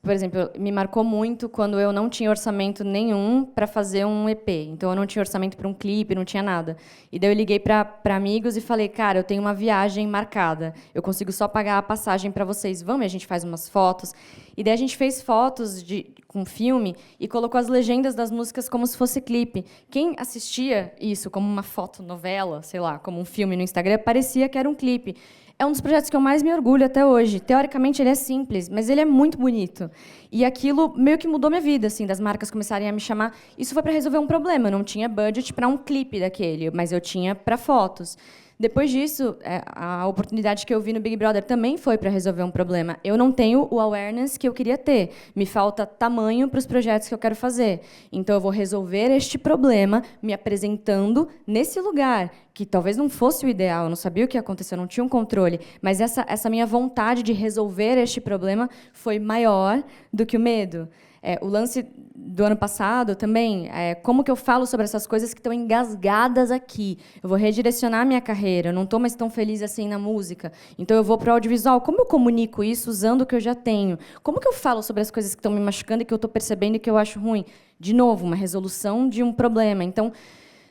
por exemplo, me marcou muito quando eu não tinha orçamento nenhum para fazer um EP. Então, eu não tinha orçamento para um clipe, não tinha nada. E daí eu liguei para amigos e falei, cara, eu tenho uma viagem marcada. Eu consigo só pagar a passagem para vocês. Vamos, e a gente faz umas fotos. E daí a gente fez fotos com filme e colocou as legendas das músicas como se fosse clipe. Quem assistia isso como uma fotonovela, sei lá, como um filme no Instagram, parecia que era um clipe. É um dos projetos que eu mais me orgulho até hoje. Teoricamente, ele é simples, mas ele é muito bonito. E aquilo meio que mudou minha vida, assim, das marcas começarem a me chamar. Isso foi para resolver um problema. Eu não tinha budget para um clipe daquele, mas eu tinha para fotos. Depois disso, a oportunidade que eu vi no Big Brother também foi para resolver um problema. Eu não tenho o awareness que eu queria ter. Me falta tamanho para os projetos que eu quero fazer. Então, eu vou resolver este problema me apresentando nesse lugar, que talvez não fosse o ideal, eu não sabia o que ia acontecer, eu não tinha um controle. Mas essa minha vontade de resolver este problema foi maior do que o medo. O lance do ano passado também, como que eu falo sobre essas coisas que estão engasgadas aqui. Eu vou redirecionar a minha carreira, eu não estou mais tão feliz assim na música. Então, eu vou para o audiovisual. Como eu comunico isso usando o que eu já tenho? Como que eu falo sobre as coisas que estão me machucando e que eu estou percebendo e que eu acho ruim? De novo, uma resolução de um problema. Então,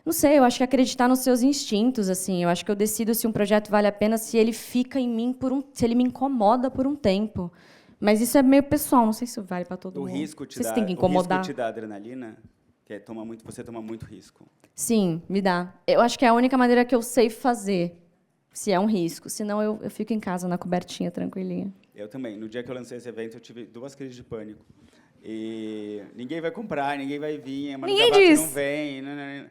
não sei, eu acho que acreditar nos seus instintos, assim. Eu acho que eu decido se um projeto vale a pena, se ele fica em mim se ele me incomoda por um tempo. Mas isso é meio pessoal, não sei se vale para todo mundo. O risco te Vocês têm que incomodar. O risco te dá adrenalina? Você toma muito risco. Sim, me dá. Eu acho que é a única maneira que eu sei fazer, se é um risco. Senão eu fico em casa na cobertinha, tranquilinha. Eu também. No dia que eu lancei esse evento, eu tive 2 crises de pânico. E ninguém vai comprar, ninguém vai vir, mas ninguém diz. Não vem. Não.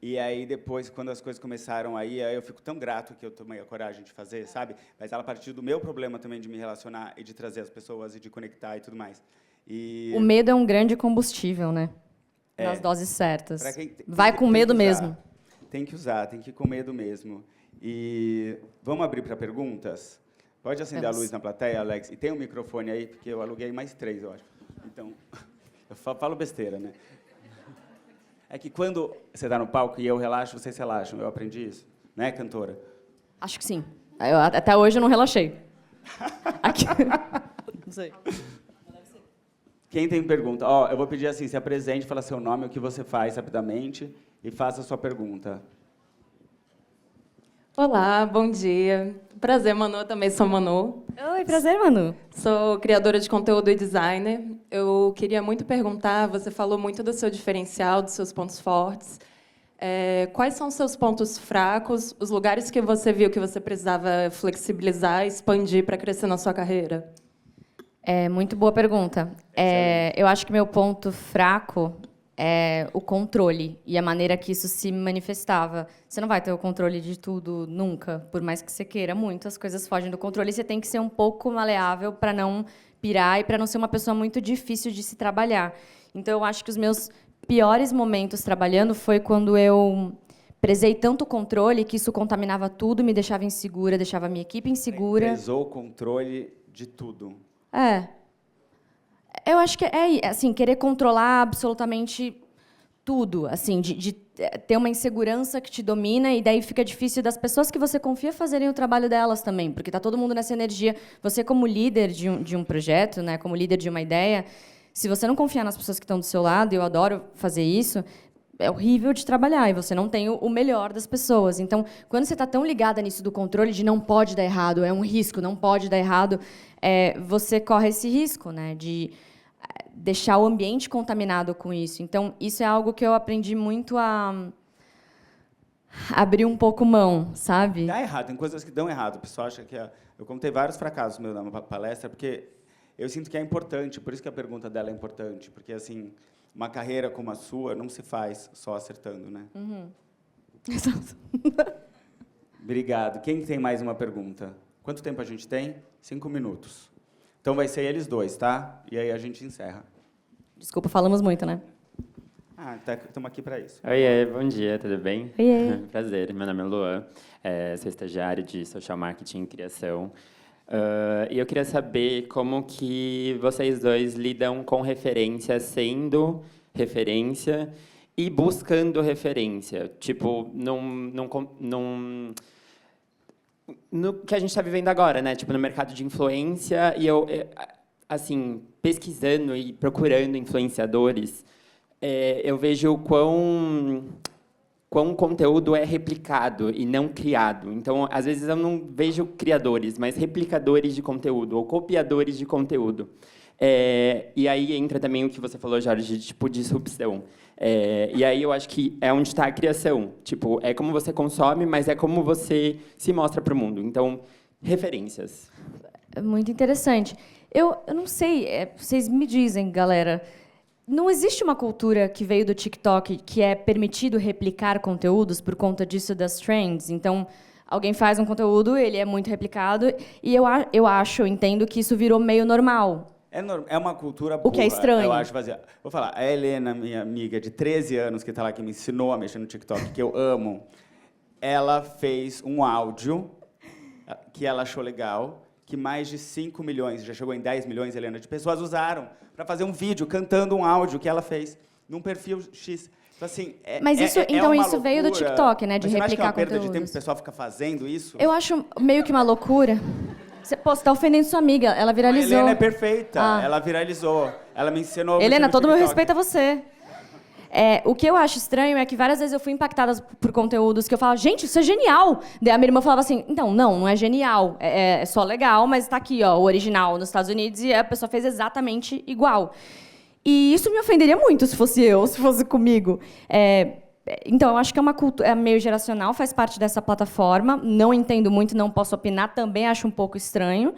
E aí, depois, quando as coisas começaram aí eu fico tão grato que eu tomei a coragem de fazer, sabe? Mas ela partiu do meu problema também de me relacionar e de trazer as pessoas e de conectar e tudo mais. O medo é um grande combustível, né? Nas doses certas. Vai com medo mesmo. Tem que usar, tem que ir com medo mesmo. E vamos abrir para perguntas? Pode acender a luz na plateia, Alex? E tem um microfone aí, porque eu aluguei mais 3, eu acho. Então, eu falo besteira, né? É que quando você está no palco e eu relaxo, vocês relaxam. Eu aprendi isso. Né, cantora? Acho que sim. Até hoje eu não relaxei. Aqui. Não sei. Quem tem pergunta? Eu vou pedir assim, se apresente, fala seu nome, o que você faz rapidamente e faça a sua pergunta. Olá, bom dia. Prazer, Manu, eu também sou Manu. Oi, prazer, Manu. Sou criadora de conteúdo e designer. Eu queria muito perguntar, você falou muito do seu diferencial, dos seus pontos fortes. Quais são os seus pontos fracos, os lugares que você viu que você precisava flexibilizar, expandir para crescer na sua carreira? Muito boa pergunta. Eu acho que meu ponto fraco é o controle e a maneira que isso se manifestava. Você não vai ter o controle de tudo nunca, por mais que você queira muito, as coisas fogem do controle. Você tem que ser um pouco maleável para não pirar e para não ser uma pessoa muito difícil de se trabalhar. Então, eu acho que os meus piores momentos trabalhando foi quando eu prezei tanto o controle que isso contaminava tudo, me deixava insegura, deixava a minha equipe insegura. Prezou o controle de tudo. Eu acho que assim, querer controlar absolutamente tudo, assim, de ter uma insegurança que te domina e daí fica difícil das pessoas que você confia fazerem o trabalho delas também, porque está todo mundo nessa energia. Você, como líder de um projeto, né, como líder de uma ideia, se você não confiar nas pessoas que estão do seu lado, e eu adoro fazer isso, é horrível de trabalhar e você não tem o melhor das pessoas. Então, quando você está tão ligada nisso do controle de não pode dar errado, é um risco, não pode dar errado, você corre esse risco, né, de deixar o ambiente contaminado com isso. Então, isso é algo que eu aprendi muito a abrir um pouco mão, sabe? Dá errado, tem coisas que dão errado. O pessoal acha que... Eu contei vários fracassos meus na palestra, porque eu sinto que é importante, por isso que a pergunta dela é importante, porque, assim, uma carreira como a sua não se faz só acertando, né? Exato. Obrigado. Quem tem mais uma pergunta? Quanto tempo a gente tem? 5 minutos. Então, vai ser eles 2, tá? E aí a gente encerra. Desculpa, falamos muito, né? Estamos aqui para isso. Oi, bom dia, tudo bem? Oi. Prazer, meu nome é Luan, sou estagiário de Social Marketing e Criação. E eu queria saber como que vocês dois lidam com referência, sendo referência e buscando referência. Tipo, no que a gente está vivendo agora, né? Tipo, no mercado de influência, e eu assim, pesquisando e procurando influenciadores, eu vejo o quão conteúdo é replicado e não criado. Então, às vezes, eu não vejo criadores, mas replicadores de conteúdo ou copiadores de conteúdo. E aí entra também o que você falou, Jorge, de tipo disrupção. E aí eu acho que é onde está a criação. Tipo, é como você consome, mas é como você se mostra para o mundo. Então, referências. Muito interessante. Eu não sei, vocês me dizem, galera, não existe uma cultura que veio do TikTok que é permitido replicar conteúdos por conta disso das trends? Então, Alguém faz um conteúdo, ele é muito replicado, e eu entendo que isso virou meio normal. É uma cultura boa. O que é estranho. Eu acho vazia. Vou falar, a Helena, minha amiga de 13 anos, que está lá, que me ensinou a mexer no TikTok, que eu amo, ela fez um áudio que ela achou legal, que mais de 5 milhões, já chegou em 10 milhões, Helena, de pessoas usaram para fazer um vídeo cantando um áudio que ela fez num perfil X. Então, assim, Mas isso, então uma isso veio do loucura. TikTok, né? De Mas você não acha que é replicar uma perda de conteúdos. tempo que o pessoal fica fazendo isso? Eu acho meio que uma loucura. Você tá ofendendo sua amiga, ela A viralizou. Helena é perfeita, Ah. ela viralizou. Ela me ensinou a mexer Helena, no todo meu TikTok. respeito a você. O que eu acho estranho é que várias vezes eu fui impactada por conteúdos que eu falo, gente, isso é genial. Daí a minha irmã falava assim, então, não é genial. É só legal, mas tá aqui, ó, o original nos Estados Unidos e a pessoa fez exatamente igual. E isso me ofenderia muito se fosse eu, se fosse comigo. Então, eu acho que é uma cultura meio geracional, faz parte dessa plataforma. Não entendo muito, não posso opinar, também acho um pouco estranho.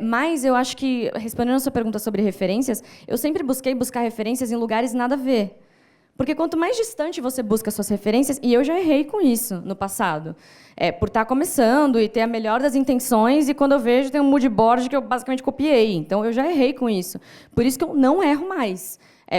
Mas eu acho que, respondendo a sua pergunta sobre referências, eu sempre busquei buscar referências em lugares nada a ver. Porque quanto mais distante você busca suas referências, e eu já errei com isso no passado, por estar começando e ter a melhor das intenções, e quando eu vejo, tem um mood board que eu basicamente copiei. Então, eu já errei com isso. Por isso que eu não erro mais.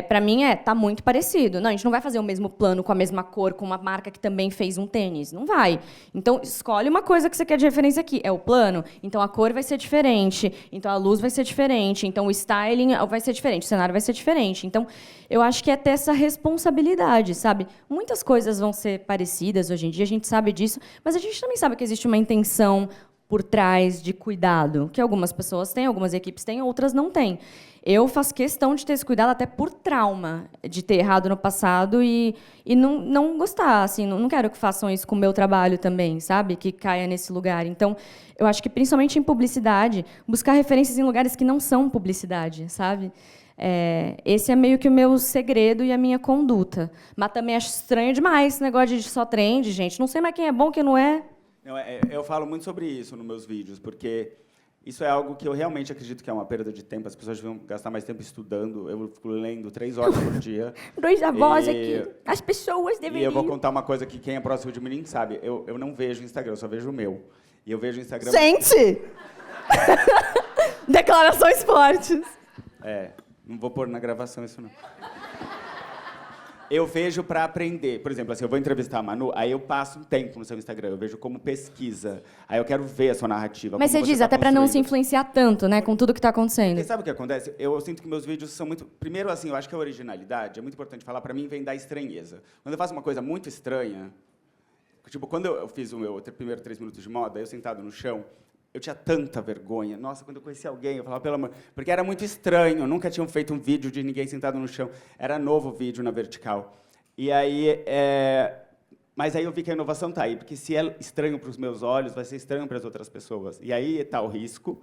Para mim, tá muito parecido. Não, a gente não vai fazer o mesmo plano com a mesma cor, com uma marca que também fez um tênis. Não vai. Então, escolhe uma coisa que você quer de referência aqui. É o plano? Então, a cor vai ser diferente. Então, a luz vai ser diferente. Então, o styling vai ser diferente. O cenário vai ser diferente. Então, eu acho que é ter essa responsabilidade, sabe? Muitas coisas vão ser parecidas hoje em dia, a gente sabe disso, mas a gente também sabe que existe uma intenção por trás de cuidado, que algumas pessoas têm, algumas equipes têm, outras não têm. Eu faço questão de ter esse cuidado até por trauma, de ter errado no passado e não gostar, assim, não quero que façam isso com o meu trabalho também, sabe? Que caia nesse lugar. Então, eu acho que, principalmente em publicidade, buscar referências em lugares que não são publicidade, sabe? Esse é meio que o meu segredo e a minha conduta. Mas também acho estranho demais esse negócio de só trend, gente. Não sei mais quem é bom, quem não é. Não, eu falo muito sobre isso nos meus vídeos, porque isso é algo que eu realmente acredito que é uma perda de tempo. As pessoas deviam gastar mais tempo estudando. Eu fico lendo 3 horas por dia. Dois avós E- aqui. As pessoas E deveriam... eu vou contar uma coisa que quem é próximo de mim nem sabe. Eu não vejo o Instagram, eu só vejo o meu. E eu vejo o Instagram... Gente! Declarações fortes. Não vou pôr na gravação isso, não. Eu vejo para aprender. Por exemplo, assim, eu vou entrevistar a Manu, aí eu passo um tempo no seu Instagram, eu vejo como pesquisa. Aí eu quero ver a sua narrativa. Mas como você diz, tá até para não se construindo. influenciar tanto, né, com tudo que está acontecendo. E sabe o que acontece? Eu sinto que meus vídeos são muito... Primeiro, assim, eu acho que a originalidade é muito importante falar, para mim, vem da estranheza. Quando eu faço uma coisa muito estranha... Tipo, quando eu fiz o meu primeiro 3 minutos de moda, eu sentado no chão, eu tinha tanta vergonha. Nossa, quando eu conheci alguém, eu falava, pelo amor... Porque era muito estranho, nunca tinham feito um vídeo de ninguém sentado no chão. Era novo vídeo na vertical. E aí... Mas aí eu vi que a inovação está aí, porque se é estranho para os meus olhos, vai ser estranho para as outras pessoas. E aí está o risco,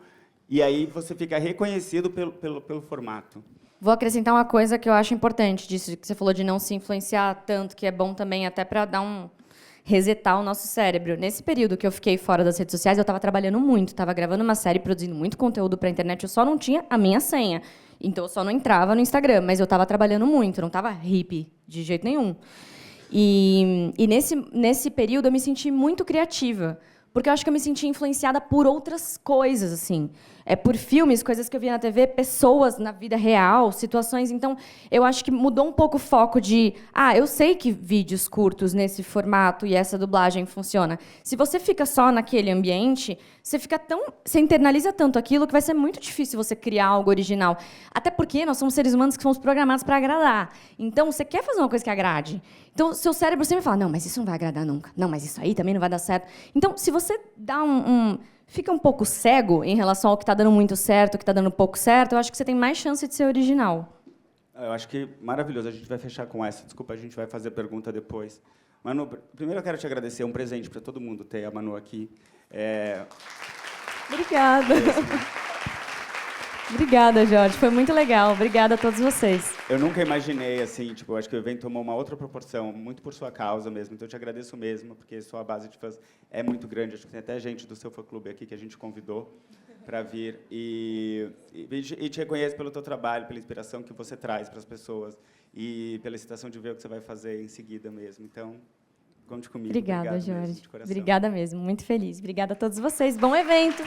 e aí você fica reconhecido pelo formato. Vou acrescentar uma coisa que eu acho importante disso que você falou de não se influenciar tanto, que é bom também até para dar resetar o nosso cérebro. Nesse período que eu fiquei fora das redes sociais, eu estava trabalhando muito, estava gravando uma série, produzindo muito conteúdo para a internet, eu só não tinha a minha senha. Então, eu só não entrava no Instagram, mas eu estava trabalhando muito, não estava hippie de jeito nenhum. E nesse período, eu me senti muito criativa, porque eu acho que eu me senti influenciada por outras coisas, assim. Por filmes, coisas que eu via na TV, pessoas na vida real, situações. Então, eu acho que mudou um pouco o foco de... eu sei que vídeos curtos nesse formato e essa dublagem funciona. Se você fica só naquele ambiente, você internaliza tanto aquilo que vai ser muito difícil você criar algo original. Até porque nós somos seres humanos que fomos programados para agradar. Então, você quer fazer uma coisa que agrade. Então, seu cérebro sempre fala, não, mas isso não vai agradar nunca. Não, mas isso aí também não vai dar certo. Então, se você dá fica um pouco cego em relação ao que está dando muito certo, o que está dando pouco certo, eu acho que você tem mais chance de ser original. Eu acho que maravilhoso. A gente vai fechar com essa. Desculpa, a gente vai fazer pergunta depois. Manu, primeiro eu quero te agradecer. É um presente para todo mundo ter a Manu aqui. Obrigada. Obrigada, Jorge. Foi muito legal. Obrigada a todos vocês. Eu nunca imaginei, assim, eu acho que o evento tomou uma outra proporção, muito por sua causa mesmo. Então, eu te agradeço mesmo, porque sua base de fãs é muito grande. Acho que tem até gente do seu fã-clube aqui que a gente convidou para vir. E te reconheço pelo teu trabalho, pela inspiração que você traz para as pessoas e pela excitação de ver o que você vai fazer em seguida mesmo. Então, Conte comigo. Obrigada, Obrigado Jorge. mesmo, de coração. Obrigada mesmo, muito feliz. Obrigada a todos vocês. Bom evento.